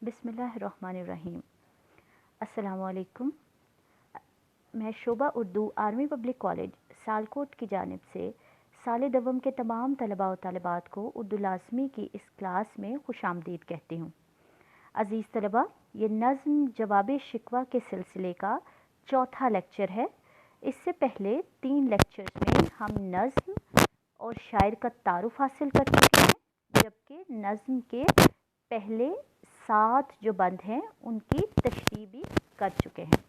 बिस्मिल्लाहिर्रहमानिर्रहीम। अस्सलामुअलैकुम। मैं शोबा Urdu army public college Salkot की जानिब से साल दवम के तमाम तलबा व तालिबात को उर्दू लाज़मी की इस क्लास में खुशामदीद कहती हूँ। अज़ीज़ तलबा, ये नज़्म जवाब शिकवा के सिलसिले का चौथा लेक्चर है। इससे पहले 3 लेक्चर्स में हम नज़्म और शायर का तारुफ हासिल कर चुके हैं, जबकि नज़्म के पहले 7 जो बंद हैं उनकी तशरीह भी कर चुके हैं।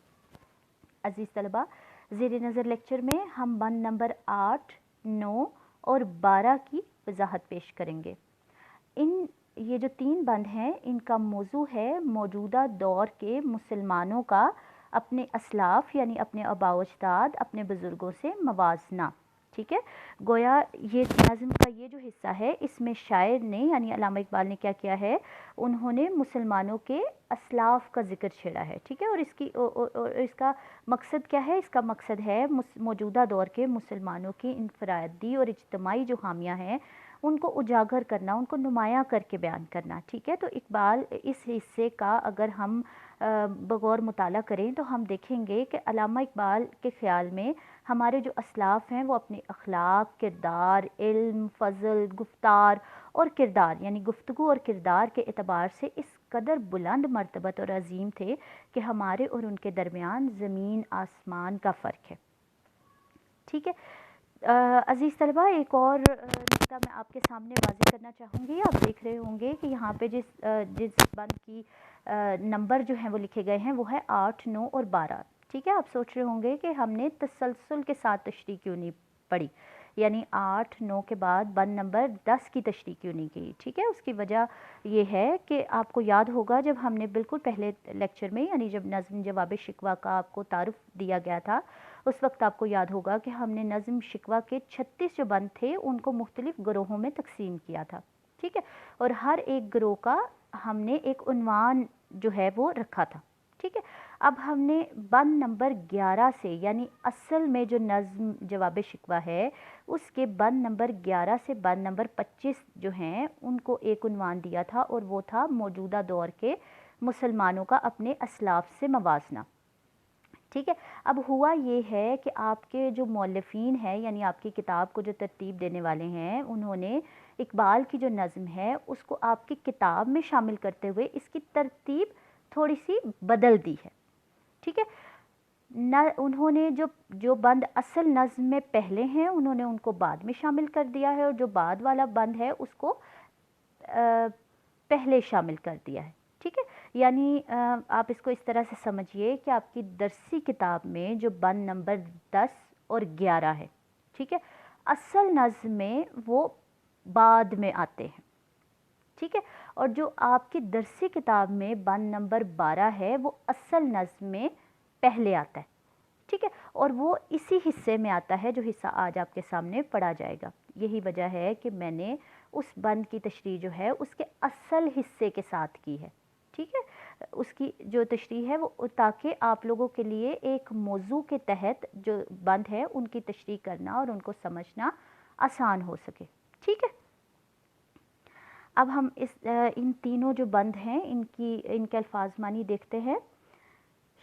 अज़ीज़ तलबा, ज़ेर नज़र लेक्चर में हम बंद नंबर 8, 9 और 12 की वजाहत पेश करेंगे। ये जो 3 बंद हैं इनका मौजू है मौजूदा दौर के मुसलमानों का अपने असलाफ यानी अपने आबाओ अजदाद, अपने बुज़ुर्गों से मवाजना। ठीक है, गोया ये नज़्म का ये जो हिस्सा है इसमें शायर ने यानी अल्लामा इकबाल ने क्या किया है, उन्होंने मुसलमानों के असलाफ का ज़िक्र छेड़ा है। ठीक है, और इसका मकसद क्या है? इसका मकसद है मौजूदा दौर के मुसलमानों की इनफरादी और इज्तमाई जो खामियाँ हैं उनको उजागर करना, उनको नुमायाँ करके बयान करना। ठीक है, तो इकबाल इस हिस्से का अगर हम बगौर मुताला करें तो हम देखेंगे कि अल्लामा इकबाल के ख़्याल में हमारे जो असलाफ़ हैं वो अपने अखलाक, किरदार, इल्म, फ़ज़ल, गुफ्तार और किरदार यानी गुफ्तगू और किरदार के एतबार से इस कदर बुलंद मर्तबत और अजीम थे कि हमारे और उनके दरमियान ज़मीन आसमान का फ़र्क है। ठीक है, अज़ीज़ तलबा, एक और नुक्ता मैं आपके सामने वाज़ेह करना चाहूँगी। आप देख रहे होंगे कि यहाँ पे जिस बंद की नंबर जो हैं वो लिखे गए हैं वो है 8, 9 और 12। ठीक है, आप सोच रहे होंगे कि हमने तसलसल के साथ तशरीह क्यों नहीं पढ़ी, यानी 8, 9 के बाद बंद नंबर 10 की तशरीह क्यों नहीं की। ठीक है, उसकी वजह ये है कि आपको याद होगा जब हमने बिल्कुल पहले लेक्चर में यानी जब नज़्म जवाब शिकवा का आपको तारुफ दिया गया था, उस वक्त आपको याद होगा कि हमने नज़्म शिकवा के 36 जो बंद थे उनको मुख्तलिफ़ ग्रोहों में तकसीम किया था। ठीक है, और हर एक ग्रोह का हमने एक उन्वान जो है वो रखा था। ठीक है, अब हमने बंद नंबर 11 से यानी असल में जो नज़्म जवाब शिकवा है उसके बंद नंबर 11 से बंद नंबर 25 जो हैं उनको एक उन्वान दिया था, और वो था मौजूदा दौर के मुसलमानों का अपने असलाफ से मवाजना। ठीक है, अब हुआ ये है कि आपके जो मौलफ़ीन हैं यानी आपकी किताब को जो तरतीब देने वाले हैं उन्होंने इकबाल की जो नज़्म है उसको आपकी किताब में शामिल करते हुए इसकी तरतीब थोड़ी सी बदल दी है। ठीक है, न उन्होंने जो बंद असल नज़्म में पहले हैं उन्होंने उनको बाद में शामिल कर दिया है, और जो बाद वाला बंद है उसको पहले शामिल कर दिया है। ठीक है, यानी आप इसको इस तरह से समझिए कि आपकी दरसी किताब में जो बंद नंबर 10 और 11 है, ठीक है, असल नज़्म में वो बाद में आते हैं। ठीक है, और जो आपकी दरसी किताब में बंद नंबर 12 है वो असल नज़्म में पहले आता है। ठीक है, और वो इसी हिस्से में आता है जो हिस्सा आज आपके सामने पढ़ा जाएगा। यही वजह है कि मैंने उस बंद की तशरीह जो है उसके असल हिस्से के साथ की है। ठीक है, उसकी जो तशरीह है वो ताकि आप लोगों के लिए एक मौजू के तहत जो बंद है उनकी तशरीह करना और उनको समझना आसान हो सके। ठीक है, अब हम इन तीनों जो बंद हैं इनके अल्फाज मानी देखते हैं।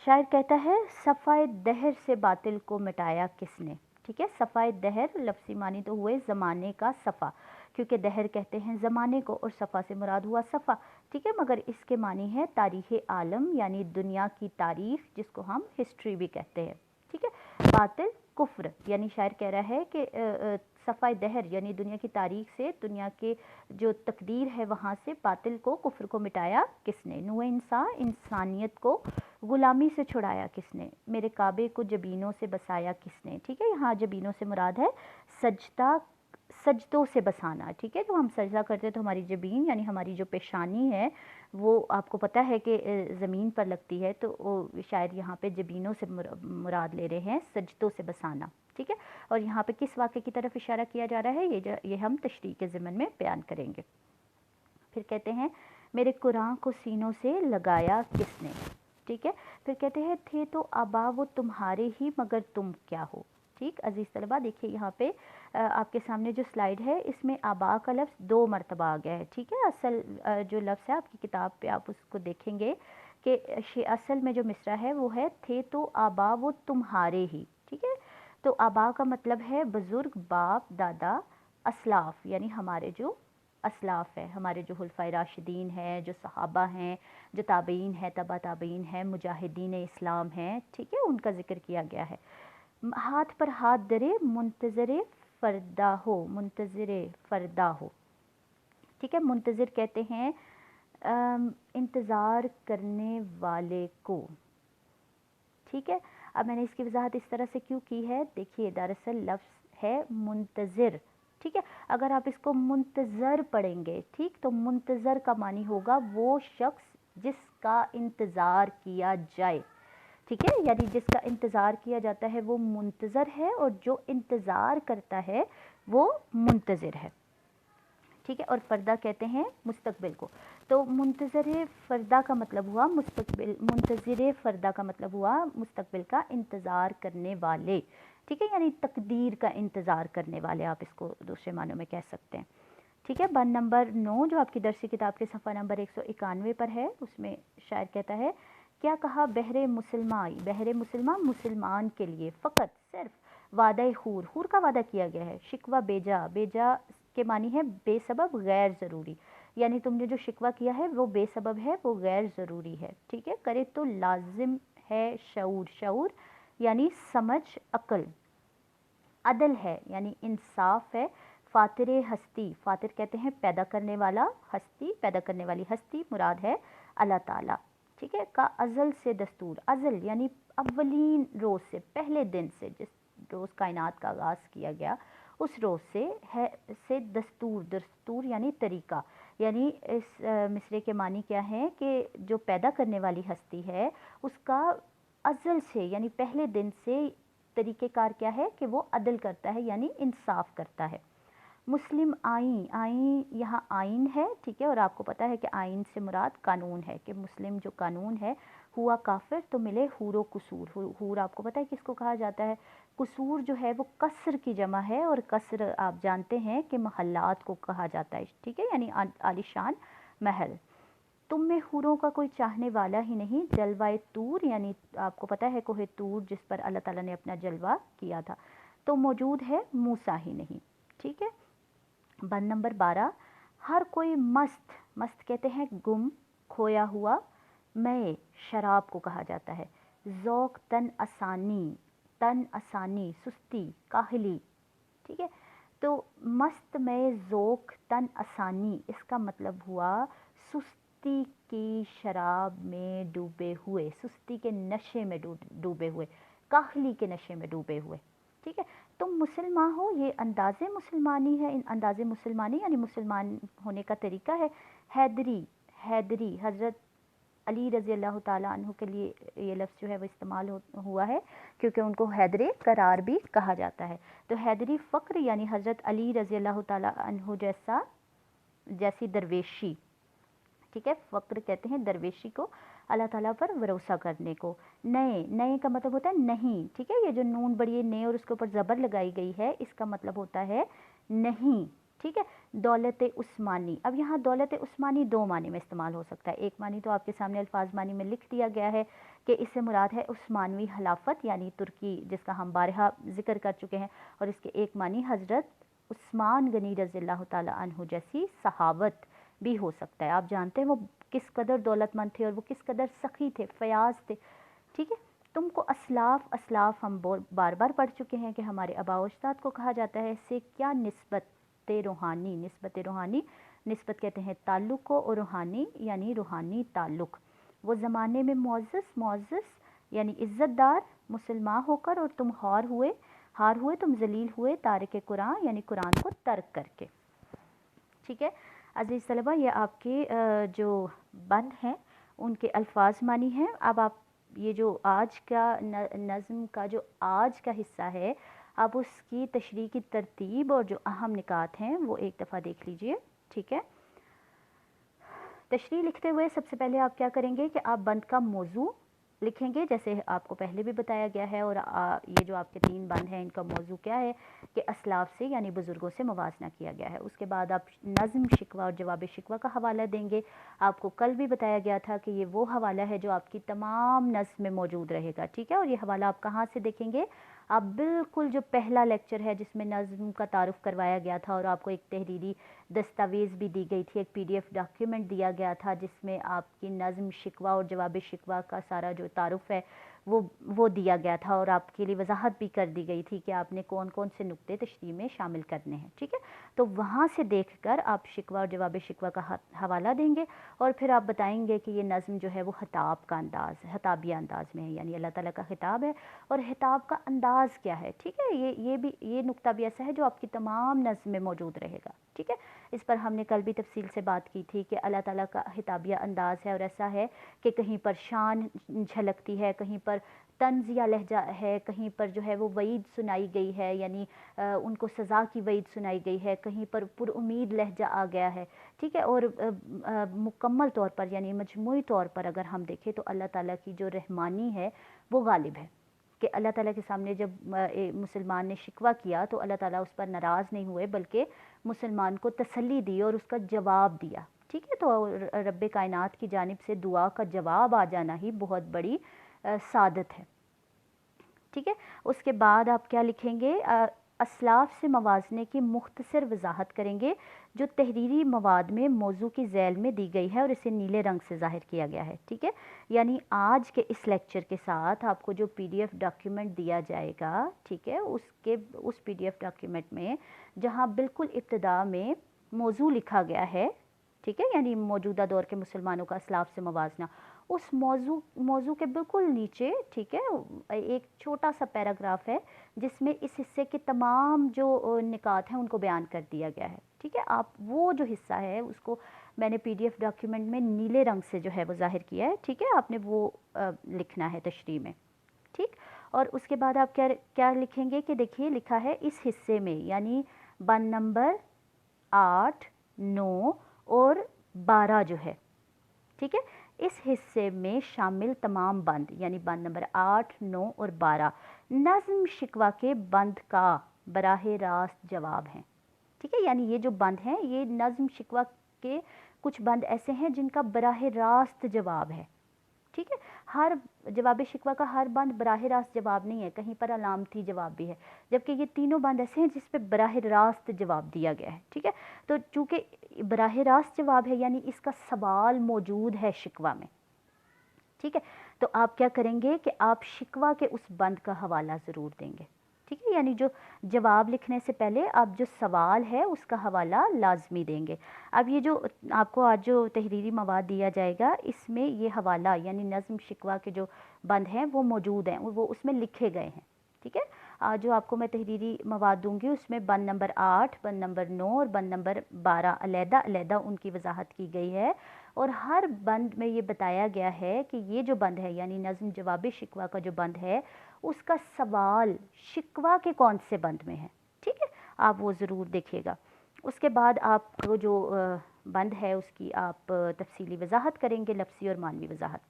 शायर कहता है, सफ़ाए दहर से बातिल को मिटाया किसने। ठीक है, सफ़ाए दहर लफ्ज़ी मानी तो हुए ज़माने का सफ़ा, क्योंकि दहर कहते हैं ज़माने को और सफ़ा से मुराद हुआ सफ़ा। ठीक है, मगर इसके मानी है तारीख़ आलम यानी दुनिया की तारीख़, जिसको हम हिस्ट्री भी कहते हैं। ठीक है, बातिल कुफ्र यानी शायर कह रहा है कि सफ़ाए दहर यानी दुनिया की तारीख़ से, दुनिया के जो तकदीर है वहाँ से बातिल को, कुफ्र को मिटाया किसने। नूए इंसान इंसानियत को ग़ुलामी से छुड़ाया किसने। मेरे काबे को जबीनों से बसाया किसने। ठीक है, यहाँ जबीनों से मुराद है सजदों से बसाना। ठीक है, जो हम सजदा करते हैं तो हमारी जबीन यानी हमारी जो पेशानी है वो आपको पता है कि ज़मीन पर लगती है, तो वो शायद यहाँ पे जबीनों से मुराद ले रहे हैं, सजदों से बसाना। ठीक है, और यहाँ पे किस वाक़े की तरफ इशारा किया जा रहा है ये हम तशरीह के ज़िमन में बयान करेंगे। फिर कहते हैं, मेरे कुरान को सीनों से लगाया किसने। ठीक है, फिर कहते हैं, थे तो आबा वो तुम्हारे ही मगर तुम क्या हो। ठीक। अजीज़ तलबा देखिए यहाँ पे आपके सामने जो स्लाइड है इसमें आबा का लफ्ज़ 2 मरतबा आ गया है, ठीक है। असल जो लफ्ज़ है आपकी किताब पे आप उसको देखेंगे कि असल में जो मिसरा है वो है थे तो आबा वो तुम्हारे ही, ठीक है। तो आबा का मतलब है बुज़ुर्ग, बाप, दादा, असलाफ़ यानी हमारे जो असलाफ़ है, हमारे जो खुलफ़ाए राशिदीन हैं, जो सहाबा हैं, जो ताबईन हैं, तबा ताबईन हैं, मुजाहिदीन इस्लाम हैं, ठीक है, उनका ज़िक्र किया गया है। हाथ पर हाथ धरे मुंतज़िर फ़रदा हो, मुंतज़िर फ़रदा हो, ठीक है। मुंतज़िर कहते हैं इंतज़ार करने वाले को, ठीक है। अब मैंने इसकी वजाहत इस तरह से क्यों की है, देखिए दरअसल लफ्ज़ है मुंतज़िर, ठीक है। अगर आप इसको मुंतज़र पढ़ेंगे, ठीक, तो मुंतज़र का मानी होगा वो शख्स जिसका इंतज़ार किया जाए, ठीक है। यानी जिसका इंतज़ार किया जाता है वो मुंतज़र है और जो इंतज़ार करता है वो मुंतज़िर है, ठीक है। और फ़रदा कहते हैं मुस्तकबिल को। तो मुंतज़िर फ़रदा का मतलब हुआ मुस्तकबिल, मुंतज़िर फ़रदा का मतलब हुआ मुस्तकबिल का इंतज़ार करने वाले, ठीक है, यानी तकदीर का इंतज़ार करने वाले, आप इसको दूसरे मानों में कह सकते हैं, ठीक है। बंद नंबर 9 जो आपकी दरसी किताब के सफ़ा नंबर 191 पर है, उसमें शायर कहता है क्या कहा बहरे मुसलमान, बहरे मुसलमान मुसलमान के लिए फ़कत सिर्फ वादा हूर, हूर का वादा किया गया है। शिकवा बेजा, बेजा के मानी है बेसबब गैर ज़रूरी, यानी तुमने जो शिकवा किया है वो बेसबब है, वो गैर ज़रूरी है, ठीक है। करे तो लाजिम है शऊर, शऊर यानी समझ, अक्ल, अदल है यानी इंसाफ है। फातिर हस्ती, फातिर कहते हैं पैदा करने वाला, हस्ती पैदा करने वाली हस्ती मुराद है अल्लाह ताला, ठीक है। का अज़ल से दस्तूर, अज़ल यानी अव्वलीन रोज़ से, पहले दिन से, जिस रोज़ कायनात का आगाज़ किया गया उस रोज़ से है, से दस्तूर, दस्तूर यानी तरीका, यानी इस मिसरे के मानी क्या है कि जो पैदा करने वाली हस्ती है उसका अज़ल से यानी पहले दिन से तरीक़ेकार क्या है कि वो अदल करता है यानी इंसाफ करता है। मुस्लिम आइन, आइन यहाँ आइन है, ठीक है। और आपको पता है कि आइन से मुराद कानून है कि मुस्लिम जो कानून है हुआ काफिर तो मिले हूरो कुसूर, हूर आपको पता है किसको कहा जाता है, कुसूर जो है वो कसर की जमा है और कसर आप जानते हैं कि महल्लात को कहा जाता है, ठीक है, यानी आलिशान महल। तुम में हूरों का कोई चाहने वाला ही नहीं, जलवाए तूर यानी आपको पता है कोहे तूर जिस पर अल्लाह ताला ने अपना जलवा किया था, तो मौजूद है मूसा ही नहीं, ठीक है। बंद नंबर 12 हर कोई मस्त, मस्त कहते हैं गुम, खोया हुआ, मैं शराब को कहा जाता है। ज़ौक़ तन आसानी, तन आसानी सुस्ती, काहली, ठीक है। तो मस्त में ज़ौक़ तन आसानी इसका मतलब हुआ सुस्ती की शराब में डूबे हुए, सुस्ती के नशे में डूबे हुए, काहली के नशे में डूबे हुए, ठीक है। तुम मुसलमान हो, ये अंदाज़े मुसलमानी है, इन अंदाज़े मुसलमानी यानी मुसलमान होने का तरीका है। हैदरी, हैदरी हज़रत अली रज़ी अल्लाह ताला अन्हु के लिए ये लफ्ज़ जो है वो इस्तेमाल हुआ है क्योंकि उनको हैदरे करार भी कहा जाता है। तो हैदरी फ़क्र यानी हज़रत अली रज़ी अल्लाह ताला अन्हु जैसी दरवेशी, ठीक है। फ़क्र कहते हैं दरवेशी को, अल्लाह ताला पर भरोसा करने को। नए, नए का मतलब होता है नहीं, ठीक है। ये जो नून बड़ी है ने और उसके ऊपर ज़बर लगाई गई है इसका मतलब होता है नहीं, ठीक है। दौलत उस्मानी, अब यहाँ दौलत उस्मानी दो मानी में इस्तेमाल हो सकता है। एक मानी तो आपके सामने अल्फाज मानी में लिख दिया गया है कि इससे मुराद है उस्मानवी खिलाफत यानी तुर्की जिसका हम बारहा जिक्र कर चुके हैं, और इसके एक मानी हज़रत उस्मान गनी रज़ी अल्लाह ताला अन्हु जैसी सहावत भी हो सकता है। आप जानते हैं वो किस कदर दौलतमंद थे और वो किस कदर सखी थे, फयाज थे, ठीक है। तुमको असलाफ़, असलाफ़ हम बार बार पढ़ चुके हैं कि हमारे आबा व अजदाद को कहा जाता है, इससे क्या निस्बत रूहानी, निस्बत रूहानी, निस्बत कहते हैं ताल्लुक़ को, और रूहानी यानी रूहानी ताल्लुक़। वो ज़माने में मुअज़्ज़ज़, मुअज़्ज़ज़ यानी इज़्ज़तदार मुसलमान होकर, और तुम हार हुए तुम ज़लील हुए तारिक कुरान यानी कुरान को तर्क करके, ठीक है। अज़ीज़ तलबा ये आपके जो बंद हैं उनके अल्फाज मानी हैं। अब आप ये जो आज का नज़्म का जो आज का हिस्सा है आप उसकी तशरीह की तरतीब और जो अहम निकात हैं वो एक दफ़ा देख लीजिए, ठीक है। तशरीह लिखते हुए सबसे पहले आप क्या करेंगे कि आप बंद का मौजू लिखेंगे जैसे आपको पहले भी बताया गया है। और ये जो आपके 3 बंद हैं इनका मौजू क्या है कि असलाफ से यानी बुज़ुर्गों से मवाजना किया गया है। उसके बाद आप नज़्म शिकवा और जवाब शिकवा का हवाला देंगे। आपको कल भी बताया गया था कि ये वो हवाला है जो आपकी तमाम नज़्म में मौजूद रहेगा, ठीक है। और ये हवाला आप कहाँ से देखेंगे, आप बिल्कुल जो पहला लेक्चर है जिसमें नज़्म का तारुफ़ करवाया गया था और आपको एक तहरीरी दस्तावेज़ भी दी गई थी, एक PDF डॉक्यूमेंट दिया गया था जिसमें आपकी नज़्म शिकवा और जवाब शिकवा का सारा जो तारुफ़ है वो दिया गया था और आपके लिए वजाहत भी कर दी गई थी कि आपने कौन कौन से नुक्ते तशरीह में शामिल करने हैं, ठीक है। तो वहाँ से देखकर आप शिकवा और जवाब शिकवा का हवाला देंगे और फिर आप बताएंगे कि ये नज़्म जो है वो खिताब का अंदाज़ है, खिताबिया अंदाज़ में है, यानी अल्लाह ताला का खिताब है और खिताब का अंदाज़ क्या है, ठीक है। ये नुक्ता भी ऐसा है जो आपकी तमाम नज़्म में मौजूद रहेगा, ठीक है। इस पर हमने कल भी तफसील से बात की थी कि अल्लाह ताला का खिताबिया अंदाज़ है और ऐसा है कि कहीं पर शान झलकती है, कहीं पर तंज़ या लहजा है, कहीं पर जो है वो वईद सुनाई गई है, यानी उनको सज़ा की वईद सुनाई गई है, कहीं पर पुरउम्मीद लहजा आ गया है, ठीक है। और मुकम्मल तौर पर यानी मजमूई तौर पर अगर हम देखें तो अल्लाह ताला की जो रहमानी है वो गालिब है कि अल्लाह ताला के सामने जब मुसलमान ने शिकवा किया तो अल्लाह ताला उस पर नाराज़ नहीं हुए बल्कि मुसलमान को तसल्ली दी और उसका जवाब दिया, ठीक है। तो रब्बे कायनात की जानिब से दुआ का जवाब आ जाना ही बहुत बड़ी सादत है, ठीक है। उसके बाद आप क्या लिखेंगे, असलाफ से मवाजने की मुख्तसर वजाहत करेंगे जो तहरीरी मवाद में मौजू की झैल में दी गई है और इसे नीले रंग से ज़ाहिर किया गया है, ठीक है। यानी आज के इस लेक्चर के साथ आपको जो PDF डॉक्यूमेंट दिया जाएगा, ठीक है, उस PDF डॉक्यूमेंट में जहाँ बिल्कुल इब्तिदा में मौजू लिखा गया है, ठीक है, यानी मौजूदा दौर के मुसलमानों का असलाफ से मवाजना, उस मौजू के बिल्कुल नीचे, ठीक है, एक छोटा सा पैराग्राफ है जिसमें इस हिस्से के तमाम जो निकात हैं उनको बयान कर दिया गया है, ठीक है। आप वो जो हिस्सा है उसको मैंने PDF डॉक्यूमेंट में नीले रंग से जो है वो ज़ाहिर किया है, ठीक है, आपने वो लिखना है तशरीह में, ठीक। और उसके बाद आप क्या क्या लिखेंगे कि देखिए लिखा है इस हिस्से में, यानी बंद नंबर 8, 9 और 12 जो है, ठीक है, इस हिस्से में शामिल तमाम बंद यानी बंद नंबर 8, 9 और 12 नज़्म शिकवा के बंद का बराह रास्त जवाब हैं, ठीक है। यानी ये जो बंद हैं ये नज़्म शिकवा के कुछ बंद ऐसे हैं जिनका बराह रास्त जवाब है, ठीक है। हर जवाब शिकवा का हर बंद बराह रास्त जवाब नहीं है, कहीं पर अलामती जवाब भी है, जबकि ये तीनों बंद ऐसे हैं जिस पे बराह रास्त जवाब दिया गया है, ठीक है। तो चूँकि बराह रास्त जवाब है यानी इसका सवाल मौजूद है शिकवा में, ठीक है। तो आप क्या करेंगे कि आप शिकवा के उस बंद का हवाला ज़रूर देंगे, ठीक है। यानी जो जवाब लिखने से पहले आप जो सवाल है उसका हवाला लाजमी देंगे। अब ये जो आपको आज जो तहरीरी मवाद दिया जाएगा इसमें ये हवाला यानी नज़्म शिकवा के जो बंद हैं वो मौजूद हैं, वो उसमें लिखे गए हैं, ठीक है। आज जो आपको मैं तहरीरी मवाद दूंगी उसमें बंद नंबर 8, बंद नंबर 9 और बंद नंबर 12 अलहदा अलहदा उनकी वजाहत की गई है और हर बंद में ये बताया गया है कि ये जो बंद है यानी नज़्म जवाब शिकवा का जो बंद है उसका सवाल शिकवा के कौन से बंद में है, ठीक है। आप वो ज़रूर देखिएगा। उसके बाद आपको जो बंद है उसकी आप तफसीली वजाहत करेंगे, लफ्ज़ी और मानवी वजाहत।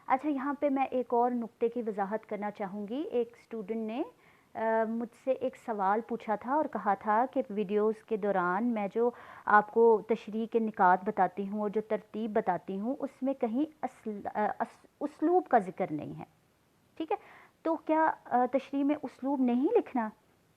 अच्छा, यहाँ पे मैं एक और नुक्ते की वजाहत करना चाहूँगी। एक स्टूडेंट ने मुझसे एक सवाल पूछा था और कहा था कि वीडियोस के दौरान मैं जो आपको तशरीह के निकात बताती हूँ और जो तरतीब बताती हूँ उसमें कहीं उसलूब का ज़िक्र नहीं है, ठीक है। तो क्या तशरीह में उसलूब नहीं लिखना?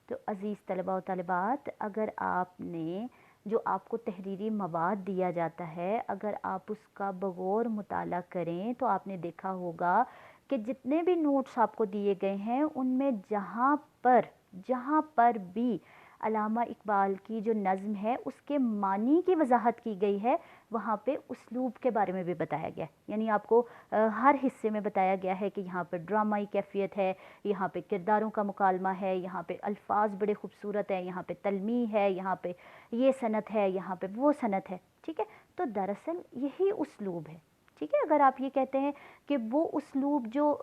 तो अज़ीज़ तलबा व तालिबात, अगर आपने जो आपको तहरीरी मवाद दिया जाता है अगर आप उसका बगौर मुताला करें तो आपने देखा होगा कि जितने भी नोट्स आपको दिए गए हैं उनमें जहाँ पर भी अल्लामा इकबाल की जो नज़्म है उसके मानी की वजाहत की गई है वहाँ पे उसलूब के बारे में भी बताया गया है। यानी आपको हर हिस्से में बताया गया है कि यहाँ पे ड्रामाई कैफियत है, यहाँ पे किरदारों का मुकालमा है, यहाँ पे अल्फाज बड़े खूबसूरत हैं, यहाँ पे तलमी है, यहाँ पे ये सनत है, यहाँ पे वो सनत है, ठीक है। तो दरअसल यही उसलूब है, ठीक है। अगर आप ये कहते हैं कि वो उसलूब जो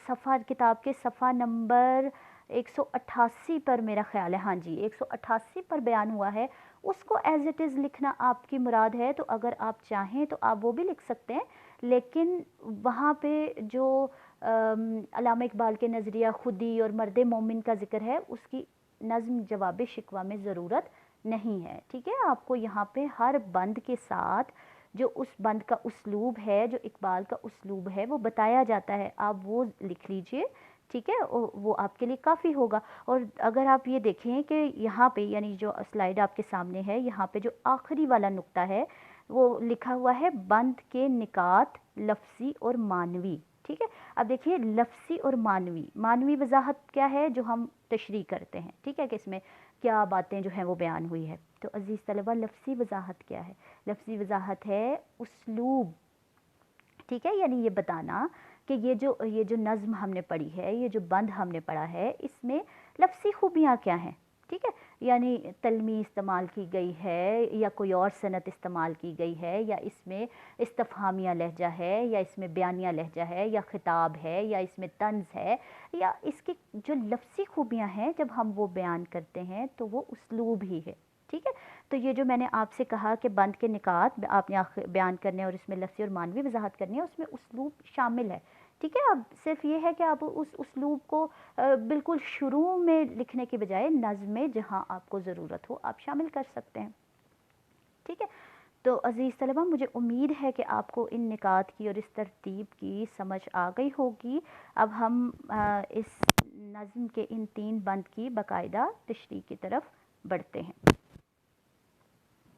सफ़ा किताब के सफ़ा नंबर 188 पर मेरा ख्याल है, हाँ जी 188 पर बयान हुआ है, उसको एज़ इट इज़ लिखना आपकी मुराद है तो अगर आप चाहें तो आप वो भी लिख सकते हैं, لیکن وہاں پہ جو علامہ اقبال کے نظریہ خودی اور مرد مومن کا ذکر ہے، اس کی نظم جواب شکوہ میں ضرورت نہیں ہے، ٹھیک ہے۔ آپ کو یہاں پہ ہر بند کے ساتھ جو اس بند کا اسلوب ہے، جو اقبال کا اسلوب ہے، وہ بتایا جاتا ہے، آپ وہ لکھ لیجئے، ٹھیک ہے، وہ آپ کے لیے کافی ہوگا۔ اور اگر آپ یہ دیکھیں کہ یہاں پہ یعنی جو سلائیڈ آپ کے سامنے ہے، یہاں پہ جو آخری والا نقطہ ہے وہ لکھا ہوا ہے بند کے نکات لفظی اور معنوی، ٹھیک ہے۔ اب دیکھیے لفظی اور معنوی وضاحت کیا ہے، جو ہم تشریح کرتے ہیں، ٹھیک ہے، کہ اس میں کیا باتیں جو ہیں وہ بیان ہوئی ہے۔ تو عزیز طلبہ، لفظی وضاحت کیا ہے؟ لفظی وضاحت ہے اسلوب، ٹھیک ہے، یعنی یہ بتانا کہ یہ جو نظم ہم نے پڑھی ہے، یہ جو بند ہم نے پڑھا ہے، اس میں لفظی خوبیاں کیا ہیں، ٹھیک ہے، یعنی تلمی استعمال کی گئی ہے یا کوئی اور صنعت استعمال کی گئی ہے، یا اس میں استفہامیہ لہجہ ہے، یا اس میں بیانیہ لہجہ ہے، یا خطاب ہے، یا اس میں طنز ہے، یا اس کی جو لفظی خوبیاں ہیں جب ہم وہ بیان کرتے ہیں تو وہ اسلوب ہی ہے، ٹھیک ہے۔ تو یہ جو میں نے آپ سے کہا کہ بند کے نکات آپ نے بیان کرنے اور اس میں لفظی اور معنوی وضاحت کرنی ہے، اس میں اسلوب شامل ہے، ٹھیک ہے۔ اب صرف یہ ہے کہ آپ اس اسلوب کو بالکل شروع میں لکھنے کے بجائے نظم میں جہاں آپ کو ضرورت ہو آپ شامل کر سکتے ہیں، ٹھیک ہے۔ تو عزیز طلبہ، مجھے امید ہے کہ آپ کو ان نکات کی اور اس ترتیب کی سمجھ آ گئی ہوگی۔ اب ہم اس نظم کے ان 3 بند کی باقاعدہ تشریح کی طرف بڑھتے ہیں۔